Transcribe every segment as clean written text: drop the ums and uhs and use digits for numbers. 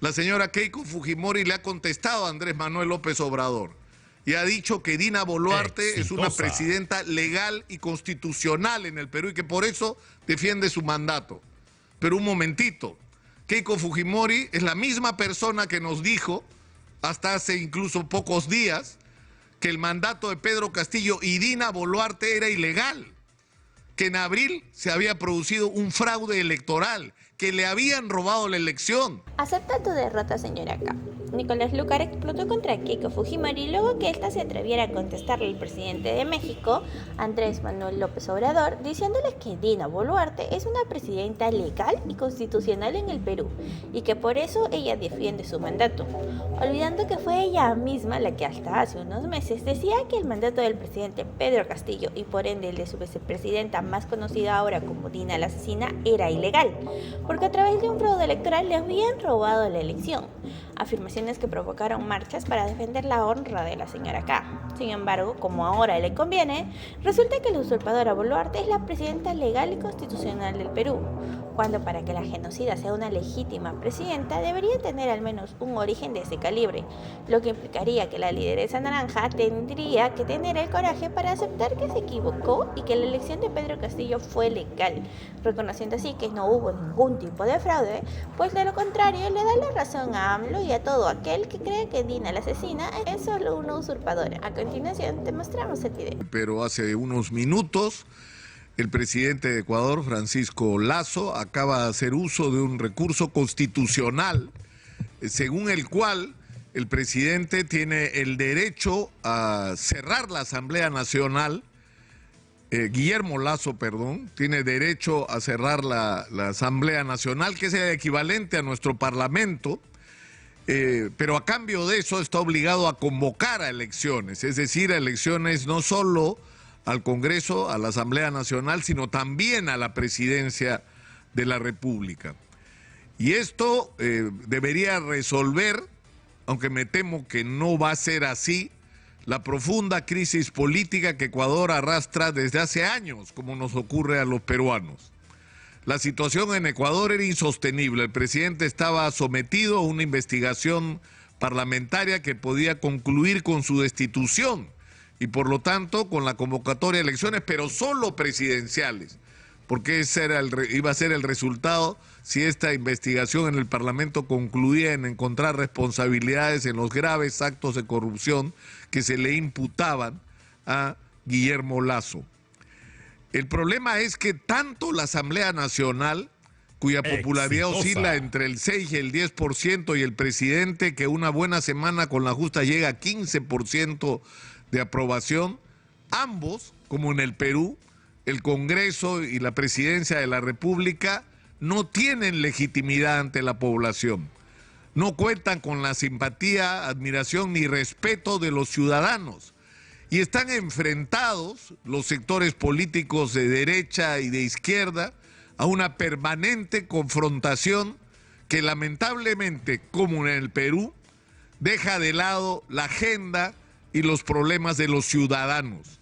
La señora Keiko Fujimori le ha contestado a Andrés Manuel López Obrador y ha dicho que Dina Boluarte es una Exitosa. presidenta legal y constitucional en el Perú y que por eso defiende su mandato. Pero un momentito, Keiko Fujimori es la misma persona que nos dijo, hasta hace incluso pocos días, que el mandato de Pedro Castillo y Dina Boluarte era ilegal, que en abril se había producido un fraude electoral, que le habían robado la elección. Acepta tu derrota, señora K. Nicolás Lucar explotó contra Keiko Fujimori luego que ésta se atreviera a contestarle al presidente de México, Andrés Manuel López Obrador, diciéndole que Dina Boluarte es una presidenta legal y constitucional en el Perú y que por eso ella defiende su mandato, olvidando que fue ella misma la que hasta hace unos meses decía que el mandato del presidente Pedro Castillo y por ende el de su vicepresidenta más conocida ahora como Dina la asesina era ilegal, porque a través de un fraude electoral le habían robado la elección. Afirmaciones que provocaron marchas para defender la honra de la señora K. Sin embargo, como ahora le conviene, resulta que la usurpadora Boluarte es la presidenta legal y constitucional del Perú, cuando para que la genocida sea una legítima presidenta debería tener al menos un origen de ese calibre, lo que implicaría que la lideresa naranja tendría que tener el coraje para aceptar que se equivocó y que la elección de Pedro Castillo fue legal, reconociendo así que no hubo ningún tipo de fraude, pues de lo contrario le da la razón a AMLO y a todo aquel que cree que Dina la asesina es solo una usurpadora. A continuación te mostramos el video. Pero hace unos minutos el presidente de Ecuador, Francisco Lasso, acaba de hacer uso de un recurso constitucional según el cual el presidente tiene el derecho a cerrar la Asamblea Nacional, Guillermo Lasso, perdón, tiene derecho a cerrar la Asamblea Nacional, que es el equivalente a nuestro Parlamento, pero a cambio de eso está obligado a convocar a elecciones, es decir, a elecciones no solo al Congreso, a la Asamblea Nacional, sino también a la Presidencia de la República. Y esto debería resolver, aunque me temo que no va a ser así, la profunda crisis política que Ecuador arrastra desde hace años, como nos ocurre a los peruanos. La situación en Ecuador era insostenible. El presidente estaba sometido a una investigación parlamentaria que podía concluir con su destitución y por lo tanto con la convocatoria de elecciones, pero solo presidenciales, porque ese era iba a ser el resultado si esta investigación en el Parlamento concluía en encontrar responsabilidades en los graves actos de corrupción que se le imputaban a Guillermo Lasso. El problema es que tanto la Asamblea Nacional, cuya popularidad oscila entre el 6 y el 10%, y el presidente, que una buena semana con la justa llega a 15% de aprobación, ambos, como en el Perú, el Congreso y la Presidencia de la República, no tienen legitimidad ante la población. No cuentan con la simpatía, admiración ni respeto de los ciudadanos. Y están enfrentados los sectores políticos de derecha y de izquierda a una permanente confrontación que lamentablemente, como en el Perú, deja de lado la agenda y los problemas de los ciudadanos.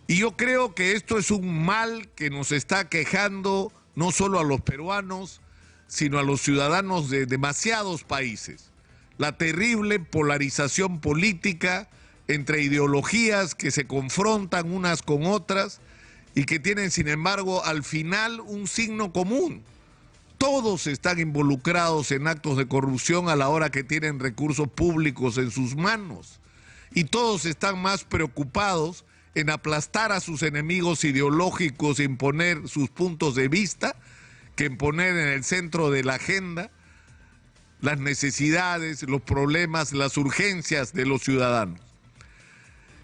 Y yo creo que esto es un mal que nos está quejando no solo a los peruanos, sino a los ciudadanos de demasiados países. La terrible polarización política entre ideologías que se confrontan unas con otras y que tienen, sin embargo, al final un signo común. Todos están involucrados en actos de corrupción a la hora que tienen recursos públicos en sus manos. Y todos están más preocupados en aplastar a sus enemigos ideológicos e imponer sus puntos de vista que en poner en el centro de la agenda las necesidades, los problemas, las urgencias de los ciudadanos.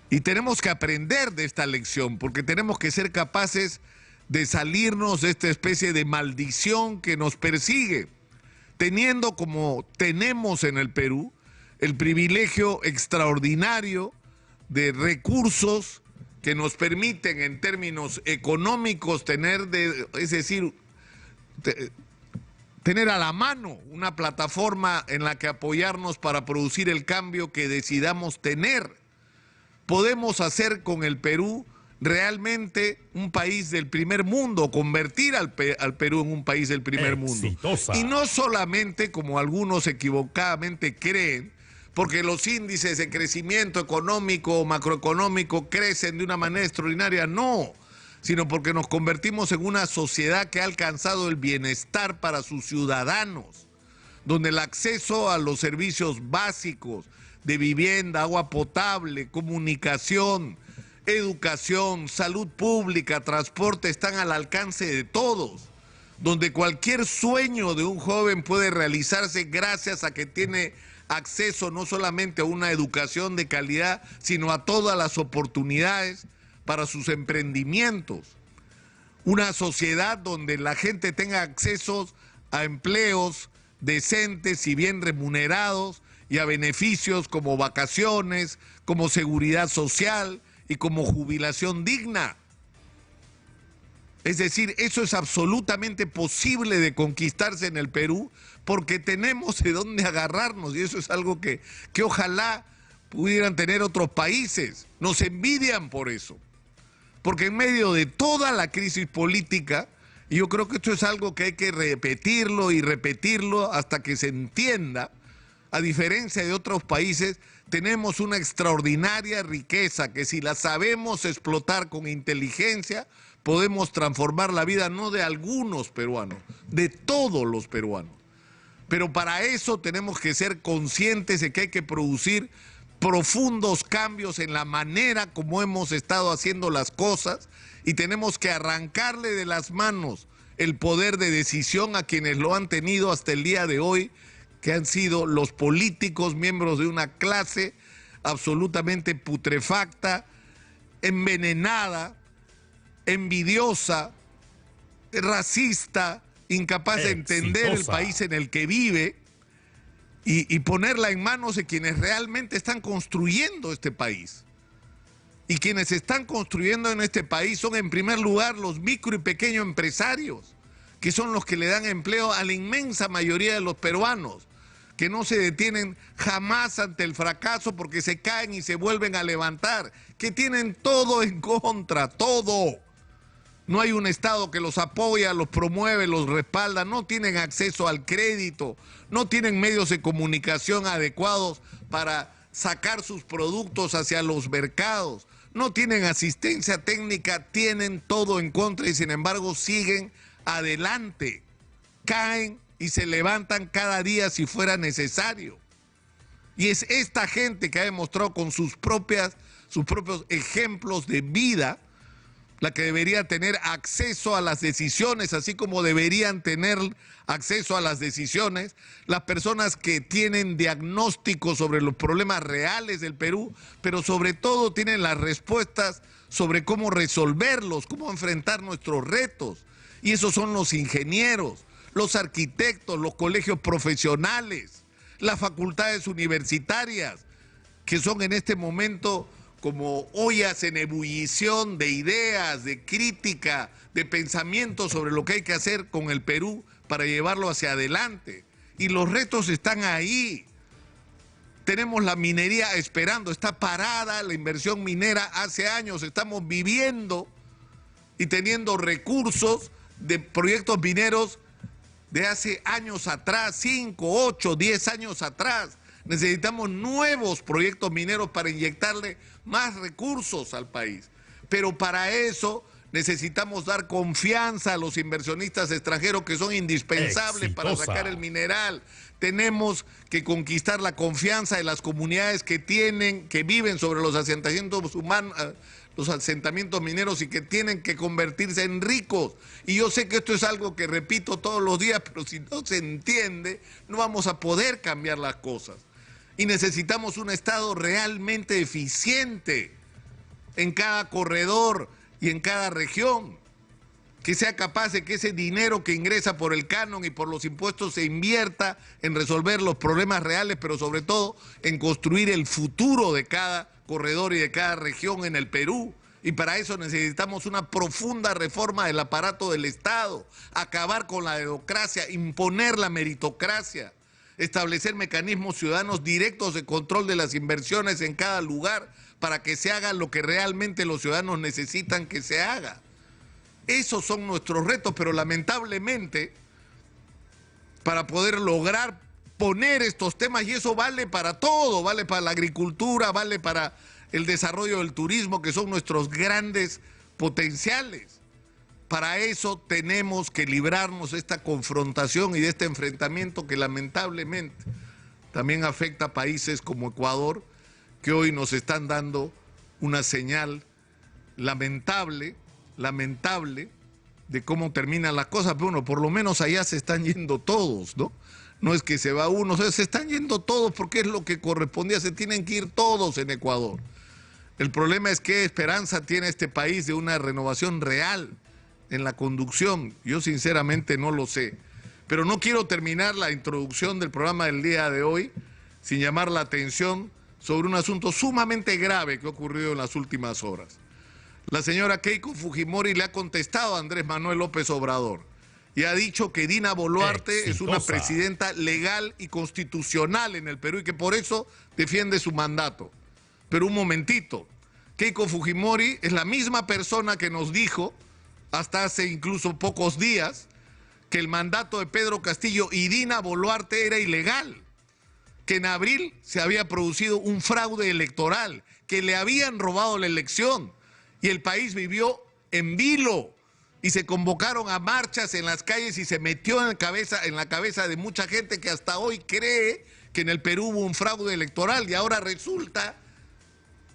Y tenemos que aprender de esta lección, porque tenemos que ser capaces de salirnos de esta especie de maldición que nos persigue, teniendo como tenemos en el Perú el privilegio extraordinario de recursos que nos permiten en términos económicos tener, tener a la mano una plataforma en la que apoyarnos para producir el cambio que decidamos tener. Podemos hacer con el Perú realmente un país del primer mundo, convertir al Perú en un país del primer mundo. Y no solamente, como algunos equivocadamente creen, porque los índices de crecimiento económico o macroeconómico crecen de una manera extraordinaria, no, sino porque nos convertimos en una sociedad que ha alcanzado el bienestar para sus ciudadanos, donde el acceso a los servicios básicos de vivienda, agua potable, comunicación, educación, salud pública, transporte están al alcance de todos, donde cualquier sueño de un joven puede realizarse gracias a que tiene acceso no solamente a una educación de calidad, sino a todas las oportunidades para sus emprendimientos. Una sociedad donde la gente tenga acceso a empleos decentes y bien remunerados y a beneficios como vacaciones, como seguridad social y como jubilación digna. Es decir, eso es absolutamente posible de conquistarse en el Perú porque tenemos de dónde agarrarnos y eso es algo que ojalá pudieran tener otros países. Nos envidian por eso. Porque en medio de toda la crisis política, y yo creo que esto es algo que hay que repetirlo y repetirlo hasta que se entienda, a diferencia de otros países, tenemos una extraordinaria riqueza que si la sabemos explotar con inteligencia, podemos transformar la vida no de algunos peruanos, de todos los peruanos. Pero para eso tenemos que ser conscientes de que hay que producir profundos cambios en la manera como hemos estado haciendo las cosas y tenemos que arrancarle de las manos el poder de decisión a quienes lo han tenido hasta el día de hoy, que han sido los políticos, miembros de una clase absolutamente putrefacta, envenenada, envidiosa, racista, incapaz de entender el país en el que vive y ponerla en manos de quienes realmente están construyendo este país. Y quienes están construyendo en este país son en primer lugar los micro y pequeños empresarios, que son los que le dan empleo a la inmensa mayoría de los peruanos, que no se detienen jamás ante el fracaso porque se caen y se vuelven a levantar, que tienen todo en contra, todo. No hay un Estado que los apoya, los promueve, los respalda, no tienen acceso al crédito, no tienen medios de comunicación adecuados para sacar sus productos hacia los mercados, no tienen asistencia técnica, tienen todo en contra y sin embargo siguen adelante, caen y se levantan cada día si fuera necesario. Y es esta gente que ha demostrado con sus propios ejemplos de vida la que debería tener acceso a las decisiones, así como deberían tener acceso a las decisiones las personas que tienen diagnósticos sobre los problemas reales del Perú, pero sobre todo tienen las respuestas sobre cómo resolverlos, cómo enfrentar nuestros retos. Y esos son los ingenieros, los arquitectos, los colegios profesionales, las facultades universitarias, que son en este momento como ollas en ebullición de ideas, de crítica, de pensamiento sobre lo que hay que hacer con el Perú para llevarlo hacia adelante. Y los retos están ahí. Tenemos la minería esperando, está parada la inversión minera hace años, estamos viviendo y teniendo recursos de proyectos mineros de hace años atrás, 5, 8, 10 años atrás. Necesitamos nuevos proyectos mineros para inyectarle más recursos al país. Pero para eso necesitamos dar confianza a los inversionistas extranjeros que son indispensables para sacar el mineral. Tenemos que conquistar la confianza de las comunidades que viven sobre los asentamientos humanos, los asentamientos mineros y que tienen que convertirse en ricos. Y yo sé que esto es algo que repito todos los días, pero si no se entiende, no vamos a poder cambiar las cosas. Y necesitamos un Estado realmente eficiente en cada corredor y en cada región, que sea capaz de que ese dinero que ingresa por el canon y por los impuestos se invierta en resolver los problemas reales, pero sobre todo en construir el futuro de cada corredor y de cada región en el Perú. Y para eso necesitamos una profunda reforma del aparato del Estado, acabar con la dedocracia, imponer la meritocracia. establecer mecanismos ciudadanos directos de control de las inversiones en cada lugar para que se haga lo que realmente los ciudadanos necesitan que se haga. Esos son nuestros retos, pero lamentablemente, para poder lograr poner estos temas, y eso vale para todo, vale para la agricultura, vale para el desarrollo del turismo, que son nuestros grandes potenciales. Para eso tenemos que librarnos de esta confrontación y de este enfrentamiento que lamentablemente también afecta a países como Ecuador, que hoy nos están dando una señal lamentable de cómo terminan las cosas. Pero bueno, por lo menos allá se están yendo todos, ¿no? No es que se va uno, se están yendo todos porque es lo que correspondía, se tienen que ir todos en Ecuador. El problema es qué esperanza tiene este país de una renovación real en la conducción. Yo sinceramente no lo sé. Pero no quiero terminar la introducción del programa del día de hoy sin llamar la atención sobre un asunto sumamente grave que ha ocurrido en las últimas horas. La señora Keiko Fujimori le ha contestado a Andrés Manuel López Obrador y ha dicho que Dina Boluarte es una presidenta legal y constitucional en el Perú y que por eso defiende su mandato. Pero un momentito, Keiko Fujimori es la misma persona que nos dijo hasta hace incluso pocos días que el mandato de Pedro Castillo y Dina Boluarte era ilegal, que en abril se había producido un fraude electoral, que le habían robado la elección y el país vivió en vilo y se convocaron a marchas en las calles y se metió en la cabeza de mucha gente que hasta hoy cree que en el Perú hubo un fraude electoral y ahora resulta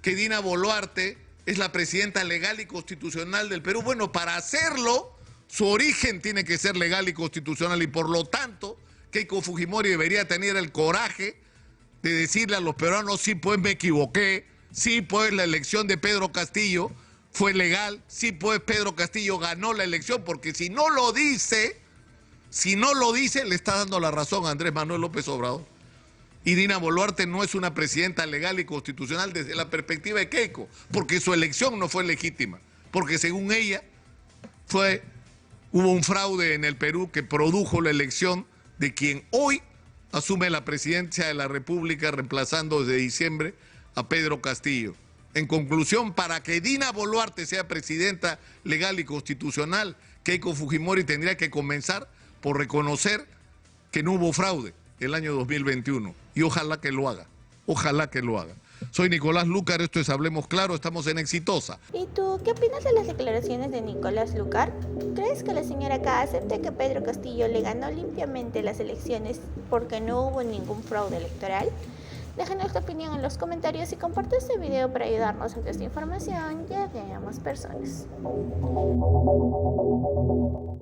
que Dina Boluarte es la presidenta legal y constitucional del Perú. Bueno, para hacerlo, su origen tiene que ser legal y constitucional y por lo tanto, Keiko Fujimori debería tener el coraje de decirle a los peruanos, sí, pues me equivoqué, sí, pues la elección de Pedro Castillo fue legal, sí, pues Pedro Castillo ganó la elección, porque si no lo dice, le está dando la razón a Andrés Manuel López Obrador. Y Dina Boluarte no es una presidenta legal y constitucional desde la perspectiva de Keiko, porque su elección no fue legítima, porque según ella hubo un fraude en el Perú que produjo la elección de quien hoy asume la presidencia de la República reemplazando desde diciembre a Pedro Castillo. En conclusión, para que Dina Boluarte sea presidenta legal y constitucional, Keiko Fujimori tendría que comenzar por reconocer que no hubo fraude el año 2021 y ojalá que lo haga, ojalá que lo haga. Soy Nicolás Lucar, esto es Hablemos Claro, estamos en Exitosa. ¿Y tú qué opinas de las declaraciones de Nicolás Lucar? ¿Crees que la señora K acepta que Pedro Castillo le ganó limpiamente las elecciones porque no hubo ningún fraude electoral? Déjanos tu opinión en los comentarios y comparte este video para ayudarnos a que esta información llegue a más personas.